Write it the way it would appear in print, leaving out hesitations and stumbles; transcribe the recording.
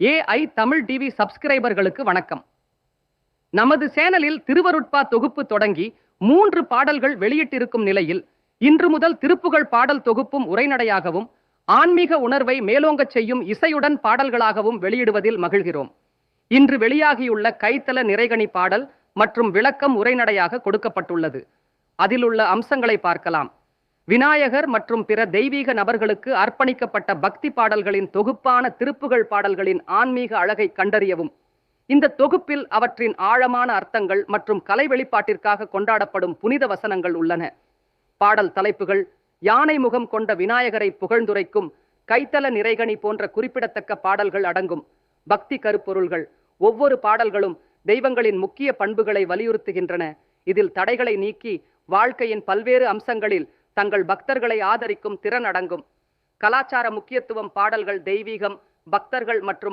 AI Tamil TV சப்ஸ்கிரைபர்களுக்கு வணக்கம். நமது சேனலில் திருவருட்பா தொகுப்பு தொடங்கி 3 பாடல்கள் வெளியிட்டிருக்கும் நிலையில் இன்று முதல் திருப்புகழ் பாடல் தொகுப்பும் உரைநடையாகவும் ஆன்மீக உணர்வை மேலோங்கச் செய்யும் இசையுடன் பாடல்களாகவும் வெளியிடுவதில் மகிழ்கிறோம். இன்று வெளியாகியுள்ள கைத்தல நிறைகனி பாடல் மற்றும் விளக்கம் உரைநடையாக கொடுக்கப்பட்டுள்ளது. அதிலுள்ள அம்சங்களை பார்க்கலாம். விநாயகர் மற்றும் பிற தெய்வீக நபர்களுக்கு அர்ப்பணிக்கப்பட்ட பக்தி பாடல்களின் தொகுப்பான திருப்புகழ் பாடல்களின் ஆன்மீக அழகை கண்டறியவும், இந்த தொகுப்பில் அவற்றின் ஆழமான அர்த்தங்கள் மற்றும் கலை வெளிப்பாட்டிற்காக கொண்டாடப்படும் புனித வசனங்கள் உள்ளன. பாடல் தலைப்புகள் யானை முகம் கொண்ட விநாயகரை புகழ்ந்துரைக்கும் கைத்தல நிறைகனி போன்ற குறிப்பிடத்தக்க பாடல்கள் அடங்கும். பக்தி கருப்பொருள்கள் ஒவ்வொரு பாடல்களும் தெய்வங்களின் முக்கிய பண்புகளை வலியுறுத்துகின்றன. இதில் தடைகளை நீக்கி வாழ்க்கையின் பல்வேறு அம்சங்களில் தங்கள் பக்தர்களை ஆதரிக்கும் திறன் அடங்கும். கலாச்சார முக்கியத்துவம் பாடல்கள் தெய்வீகம், பக்தர்கள் மற்றும்